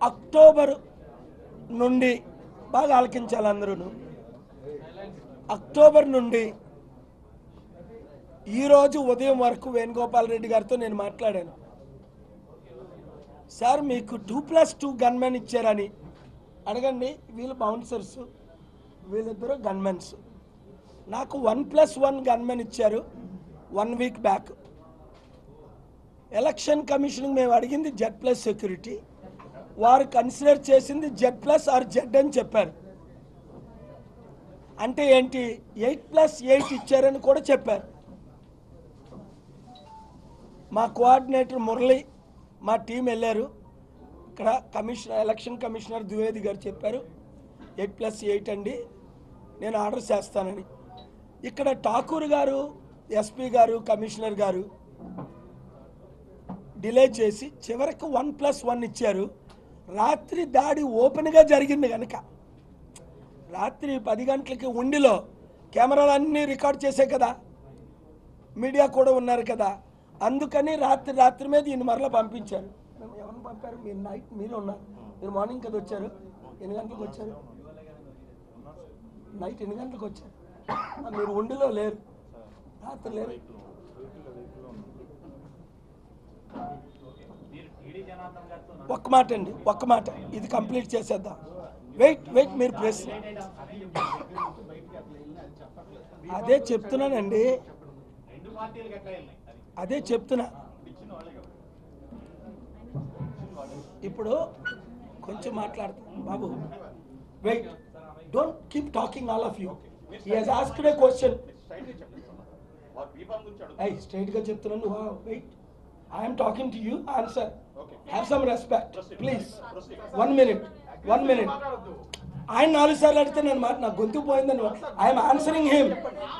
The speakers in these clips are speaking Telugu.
అక్టోబర్ నుండి బాగా ఆలకించాలి అందరూ. అక్టోబర్ నుండి ఈరోజు ఉదయం వరకు వేణుగోపాల్ రెడ్డి గారితో నేను మాట్లాడాను. సార్ మీకు 2+2 గన్మెన్ ఇచ్చారని అడగండి. వీళ్ళు బౌన్సర్స్, వీళ్ళిద్దరూ గన్మెన్స్. నాకు 1+1 గన్మెన్ ఇచ్చారు 1 వీక్ బ్యాక్. ఎలక్షన్ కమిషన్కి మేము అడిగింది Z+ సెక్యూరిటీ, వారు కన్సిడర్ చేసింది Z+ ఆర్ Z అని చెప్పారు. అంటే ఏంటి, 8+8 ఇచ్చారని కూడా చెప్పారు. మా కోఆర్డినేటర్ మురళి, మా టీం వెళ్ళారు. ఇక్కడ ఎలక్షన్ కమిషనర్ ద్వివేది గారు చెప్పారు 8+8 అండి, నేను ఆర్డర్ చేస్తానని. ఇక్కడ ఠాకూర్ గారు, ఎస్పీ గారు, కమిషనర్ గారు డిలే చేసి చివరికి 1+1 ఇచ్చారు. రాత్రి దాడి ఓపెన్గా జరిగింది కనుక రాత్రి 10 గంటలకి ఉండిలో కెమెరాలన్నీ రికార్డ్ చేసే కదా, మీడియా కూడా ఉన్నారు కదా, అందుకని రాత్రి మీద ఈయన మరలా పంపించారు. మేము ఎవరిని పంపారు? మీరు నైట్ మీరు ఉన్నారు, మీరు మార్నింగ్ కదా వచ్చారు. ఎన్ని గంటలకు వచ్చారు? నైట్ ఎన్ని గంటలకు వచ్చారు? మీరు ఉండిలో లేరు, రాత్రి లేరు. ఒక్క మాట అండి, ఒక్క మాట, ఇది కంప్లీట్ చేసేద్దాం. వెయిట్ మీరు ప్రెస్, అదే చెప్తున్నానండి, అదే చెప్తున్నా. ఇప్పుడు కొంచెం మాట్లాడుతాం బాబు. Wait, don't keep talking all of you. He has asked a question. Straight గా చెప్తున్నాను. Wait, I am talking to you. Answer. Okay. Have some respect, please. 1 minute. ఆయన 4 సార్లు అడిగితే నేను మాట నాకు గొంతు పోయిందని ఐఎమ్ ఆన్సరింగ్ హిమ్.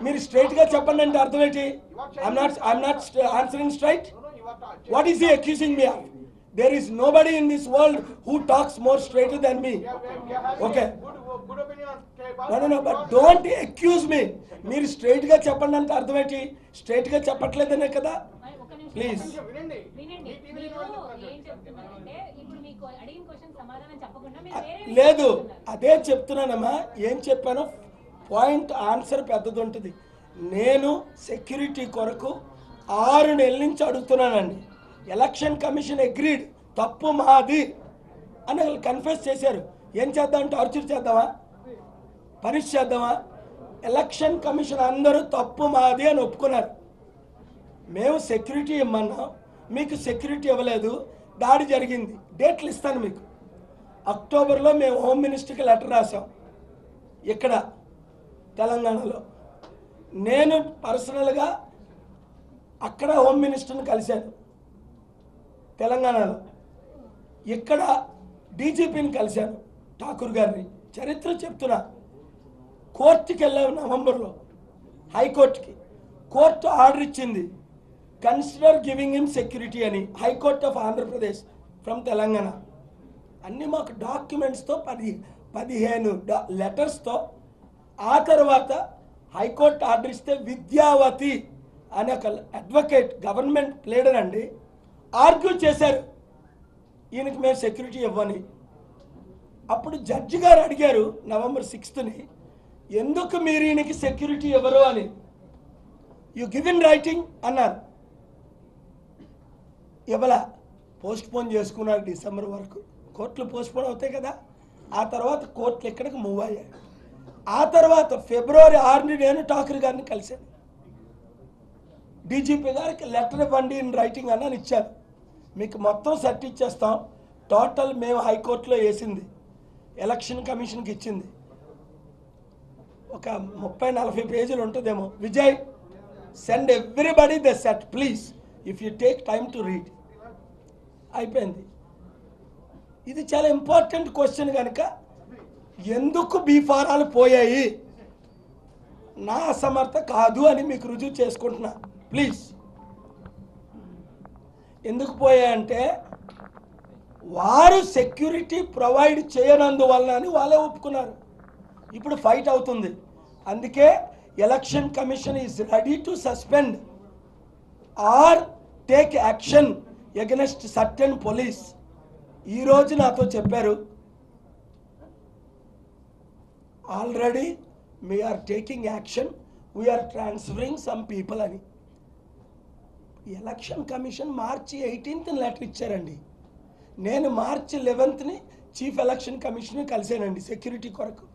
మీరు స్ట్రైట్ గా చెప్పండి అంటే అర్థం ఏంటి? I'm not answering straight. What is he accusing me of? There is nobody in this world who talks more straighter than me. Okay. No, but don't accuse me. మీరు స్ట్రైట్ గా చెప్పండి అంటే అర్థం ఏంటి? స్ట్రైట్ గా చెప్పట్లేదనే కదా. ప్లీజ్ లేదు, అదే చెప్తున్నానమ్మా. ఏం చెప్పానో పాయింట్ ఆన్సర్ పెద్దది ఉంటుంది. నేను సెక్యూరిటీ కొరకు 6 నెలల నుంచి అడుగుతున్నానండి. ఎలక్షన్ కమిషన్ అగ్రీడ్, తప్పు మాది అని వాళ్ళు కన్ఫెస్ చేశారు. ఏం చేద్దాం? టార్చర్ చేద్దామా? పనిష్ చేద్దామా? ఎలక్షన్ కమిషన్ అందరూ తప్పు మాది అని ఒప్పుకున్నారు. మేము సెక్యూరిటీ ఇమ్మన్నాం, మీకు సెక్యూరిటీ ఇవ్వలేదు, దాడి జరిగింది. డేట్లు ఇస్తాను మీకు. అక్టోబర్లో మేము హోమ్ మినిస్టర్కి లెటర్ రాసాం ఇక్కడ తెలంగాణలో. నేను పర్సనల్గా అక్కడ హోమ్ మినిస్టర్ని కలిశాను తెలంగాణలో. ఇక్కడ డీజీపీని కలిశాను, ఠాకూర్ గారిని. చరిత్ర చెప్తున్నా. కోర్టుకి వెళ్ళాము నవంబర్లో, హైకోర్టుకి. కోర్టు ఆర్డర్ ఇచ్చింది, కన్సిడర్ గివింగ్ హిమ్ సెక్యూరిటీ అని. High court of Andhra Pradesh from Telangana. అన్నీ మాకు డాక్యుమెంట్స్తో 15 లెటర్స్తో. ఆ తర్వాత హైకోర్టు ఆర్డర్ ఇస్తే విద్యావతి అనే ఒక అడ్వకేట్, గవర్నమెంట్ ప్లేడర్ అండి, ఆర్గ్యూ చేశారు ఈయనకి మేము సెక్యూరిటీ ఇవ్వని. అప్పుడు జడ్జి గారు అడిగారు నవంబర్ 6ని, ఎందుకు మీరు ఈయనకి సెక్యూరిటీ ఇవ్వరు అని. యు గివ్ ఇన్ రైటింగ్ అన్నారు. ఇవ్వలా, పోస్ట్పోన్ చేసుకున్నారు డిసెంబర్ వరకు. కోర్టులు పోస్ట్పోన్ అవుతాయి కదా. ఆ తర్వాత కోర్టులు ఎక్కడికి మూవ్ అయ్యాయి. ఆ తర్వాత ఫిబ్రవరి 6ని నేను ఠాకూర్ గారిని కలిశాను. డీజీపీ గారికి లెటర్ ఇవ్వండి ఇన్ రైటింగ్ అని ఇచ్చారు. మీకు మొత్తం సెట్ ఇచ్చేస్తాం. టోటల్ మేము హైకోర్టులో వేసింది, ఎలక్షన్ కమిషన్కి ఇచ్చింది ఒక 30-40 పేజీలు ఉంటుందేమో. Vijay, send everybody the set please, if you take time to read. అయిపోయింది. ఇది చాలా ఇంపార్టెంట్ క్వశ్చన్ కనుక ఎందుకు బీఫారాలు పోయాయి నా అసమర్థత కాదు అని మీకు రుజువు చేసుకుంటున్నా. ప్లీజ్, ఎందుకు పోయాయంటే వారు సెక్యూరిటీ ప్రొవైడ్ చేయనందువలన అని వాళ్ళే ఒప్పుకున్నారు. ఇప్పుడు ఫైట్ అవుతుంది. అందుకే election commission is ready to suspend or take action against certain police. ఈరోజు నాతో చెప్పారు, already we are taking action, we are transferring some people అని. Election commission March 18th letter ఇచ్చారండి. నేను March 11th chief election commission కలిసానండి సెక్యూరిటీ కొరకు.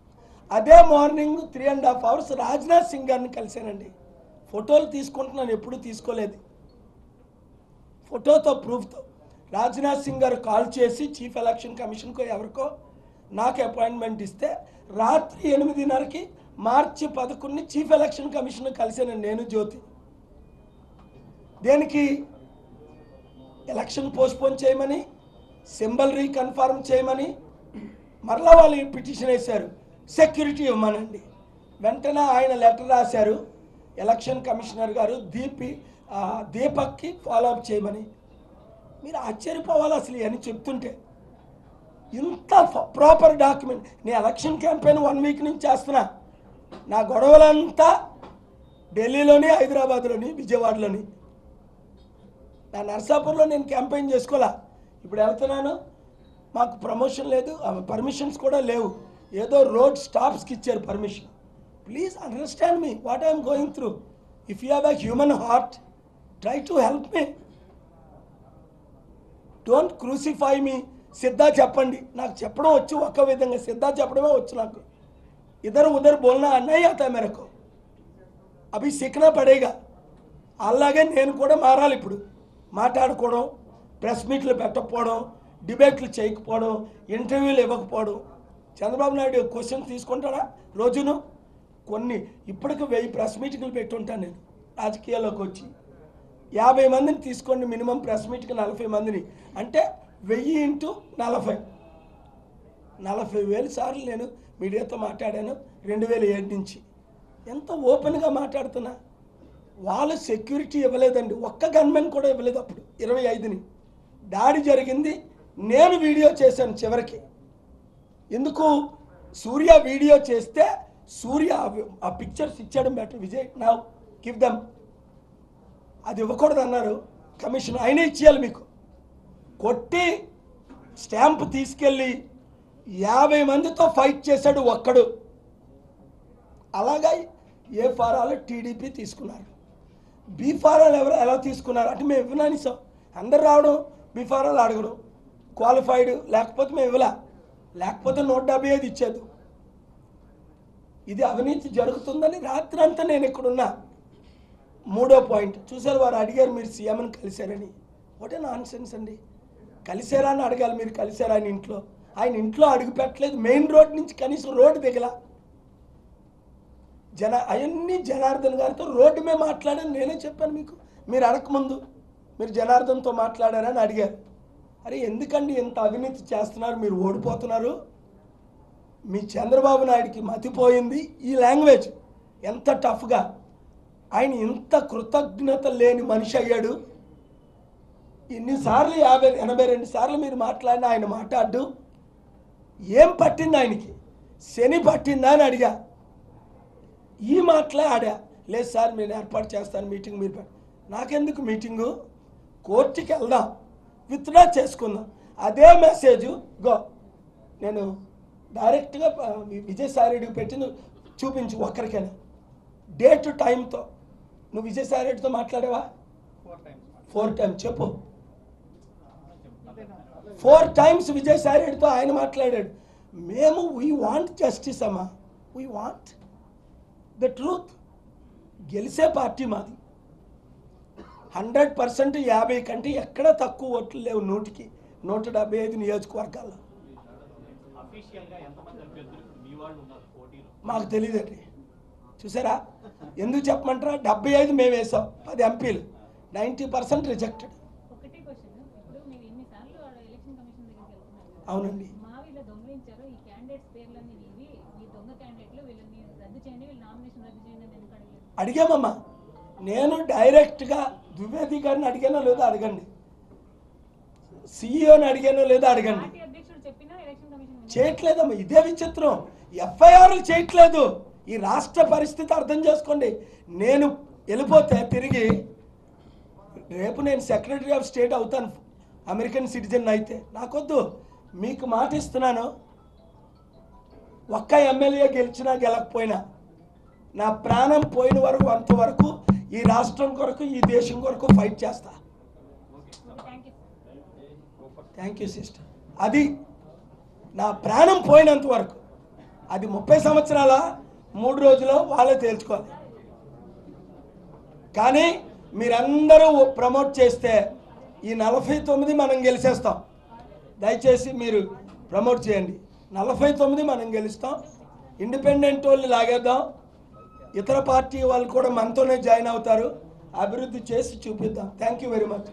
అదే మార్నింగ్ 3.5 hours రాజ్నాథ్ సింగ్ గారిని కలిసానండి. ఫోటోలు తీసుకుంటున్నాను, ఎప్పుడు తీసుకోలేదు. ఫోటోతో ప్రూఫ్తో రాజ్నాథ్ సింగ్ గారు కాల్ చేసి చీఫ్ ఎలక్షన్ కమిషన్కో ఎవరికో నాకు అపాయింట్మెంట్ ఇస్తే రాత్రి 8:30కి మార్చి 11 చీఫ్ ఎలక్షన్ కమిషన్ కలిసానండి నేను జ్యోతి. దేనికి? ఎలక్షన్ పోస్ట్పోన్ చేయమని, సింబల్ రీకన్ఫర్మ్ చేయమని. మరలా వాళ్ళు పిటిషన్ వేశారు, సెక్యూరిటీ ఇవ్వమనండి. వెంటనే ఆయన లెటర్ రాశారు ఎలక్షన్ కమిషనర్ గారు దీపక్కి ఫాలోఅప్ చేయమని. మీరు ఆశ్చర్యపోవాలి అసలు అని చెప్తుంటే. ఇంత ప్రాపర్ డాక్యుమెంట్. నేను ఎలక్షన్ క్యాంపెయిన్ 1 week నుంచి చేస్తున్నా. నా గొడవలంతా ఢిల్లీలోని, హైదరాబాద్లోని, విజయవాడలోని. నా నర్సాపూర్లో నేను క్యాంపెయిన్ చేసుకోవాలా. ఇప్పుడు వెళ్తున్నాను, మాకు ప్రమోషన్ లేదు, పర్మిషన్స్ కూడా లేవు. ఏదో రోడ్ స్టాప్స్కి ఇచ్చారు permission. Please understand me what I'm going through. If you have a human heart, try to help me. Don't crucify me. సిద్ధా చెప్పండి, నాకు చెప్పడం వచ్చు ఒక్క విధంగా, సిద్ధా చెప్పడమే వచ్చు నాకు. ఇద్దరు ఉదర్ బోల్నా అన్నయ్య आता मेरे को, అవి సిక్నా పడేగా. అలాగే నేను కూడా మారాలి. ఇప్పుడు మాట్లాడుకోవడం, ప్రెస్ మీట్లు పెట్టకపోవడం, డిబేట్లు చేయకపోవడం, ఇంటర్వ్యూలు ఇవ్వకపోవడం. చంద్రబాబు నాయుడు క్వశ్చన్ తీసుకుంటాడా రోజును? కొన్ని ఇప్పటికి 1000 ప్రెస్ మీటింగ్లు పెట్టుంటాను నేను రాజకీయాల్లోకి వచ్చి. 50 మందిని తీసుకోండి మినిమం, ప్రెస్ మీట్కి 40 మందిని, అంటే 1000 × 40, 40,000 సార్లు నేను మీడియాతో మాట్లాడాను 2007 నుంచి. ఎంత ఓపెన్గా మాట్లాడుతున్నా. వాళ్ళు సెక్యూరిటీ ఇవ్వలేదండి, ఒక్క గన్మెన్ కూడా ఇవ్వలేదు. అప్పుడు 25ని దాడి జరిగింది, నేను వీడియో చేశాను చివరికి. ఎందుకు? సూర్య వీడియో చేస్తే సూర్య ఆ పిక్చర్స్ ఇచ్చాడు బెటర్, విజయ్ నా గివ్ దమ్. అది ఇవ్వకూడదు అన్నారు కమిషన్, ఆయనే ఇచ్చేయాలి మీకు. కొట్టి స్టాంప్ తీసుకెళ్ళి 50 మందితో ఫైట్ చేశాడు ఒక్కడు. అలాగా ఏ ఫారాలు టీడీపీ తీసుకున్నారు, బీ ఫారాలు ఎవరు ఎలా తీసుకున్నారు అంటే మేము ఇవ్వనాని సార్. అందరు రావడం, బీ ఫారాలు అడగడం, క్వాలిఫైడ్ లేకపోతే మేము ఇవ్వలే, లేకపోతే 175 ఇచ్చేది. ఇది అవినీతి జరుగుతుందని రాత్రి అంతా నేను ఇక్కడున్నా. 3వ పాయింట్ చూసారు, వారు అడిగారు మీరు సీఎంని కలిశారని. ఒకటే నాన్ సెన్స్ అండి. కలిసారా అని అడగాలి, మీరు కలిసారా ఆయన ఇంట్లో? ఆయన ఇంట్లో అడుగు పెట్టలేదు, మెయిన్ రోడ్ నుంచి కనీసం రోడ్డు దిగల. అవన్నీ జనార్దన్ గారితో రోడ్డు మీద మాట్లాడాను, నేనే చెప్పాను మీకు. మీరు అడగకముందు మీరు జనార్దన్తో మాట్లాడారని అడిగారు. అరే ఎందుకండి ఇంత అవినీతి చేస్తున్నారు, మీరు ఓడిపోతున్నారు. మీ చంద్రబాబు నాయుడికి మతిపోయింది. ఈ లాంగ్వేజ్ ఎంత టఫ్గా, ఆయన ఇంత కృతజ్ఞత లేని మనిషి అయ్యాడు. ఇన్నిసార్లు 82 సార్లు మీరు మాట్లాడిన ఆయన మాట్లాడు. ఏం పట్టింది ఆయనకి? శని పట్టిందా అని అడిగా. ఈ మాటలే ఆడా. లేదు సార్ నేను ఏర్పాటు చేస్తాను మీటింగ్, మీరు నాకెందుకు మీటింగు? కోర్టుకి వెళ్దాం, విత్డ్రా చేసుకుందాం. అదే మెసేజ్ గో నేను డైరెక్ట్గా విజయసాయిరెడ్డికి పెట్టింది చూపించు ఒక్కరికైనా డేట్ టైంతో. నువ్వు విజయసాయిరెడ్డితో మాట్లాడావా? 4 times చెప్పు. 4 times విజయసాయిరెడ్డితో ఆయన మాట్లాడాడు. మేము వీ వాంట్ జస్టిస్ అమ్మా, వీ వాంట్ ద ట్రూత్. గెలిచే పార్టీ మాది 100%. 50 కంటే ఎక్కడ తక్కువ ఓట్లు లేవు, 100కి 175 నియోజకవర్గాల్లో. మాకు తెలియదండి. చూసారా, ఎందుకు చెప్పమంటారా? 75 మేము వేసాం, 10 ఎంపీలు, 90% రిజెక్టెడ్. అవునండి. అడిగామమ్మా, నేను డైరెక్ట్గా ద్వివేది గారిని అడిగానో లేదో అడగండి, సిఇఓని అడిగానో లేదో అడగండి. చేయట్లేదమ్మా, ఇదే విచిత్రం. ఎఫ్ఐఆర్లు చేయట్లేదు. ఈ రాష్ట్ర పరిస్థితి అర్థం చేసుకోండి. నేను వెళ్ళిపోతే తిరిగి రేపు నేను సెక్రటరీ ఆఫ్ స్టేట్ అవుతాను అమెరికన్ సిటిజన్ అయితే. నాకొద్దు, మీకు మాట ఇస్తున్నాను, ఒక్క ఎమ్మెల్యే గెలిచినా గెలకపోయినా నా ప్రాణం పోయిన వరకు అంతవరకు ఈ రాష్ట్రం కొరకు, ఈ దేశం కొరకు ఫైట్ చేస్తా. Thank you sister. అది నా ప్రాణం పోయినంత వరకు. అది 30 సంవత్సరాల 3 రోజులు వాళ్ళే తేల్చుకోవాలి. కానీ మీరందరూ ప్రమోట్ చేస్తే ఈ 49 మనం గెలిచేస్తాం. దయచేసి మీరు ప్రమోట్ చేయండి. 49 మనం గెలుస్తాం. ఇండిపెండెంట్ వాళ్ళు లాగేద్దాం. ఇతర పార్టీ వాళ్ళు కూడా మనతోనే జాయిన్ అవుతారు. అభివృద్ధి చేసి చూపిద్దాం. Thank you very much.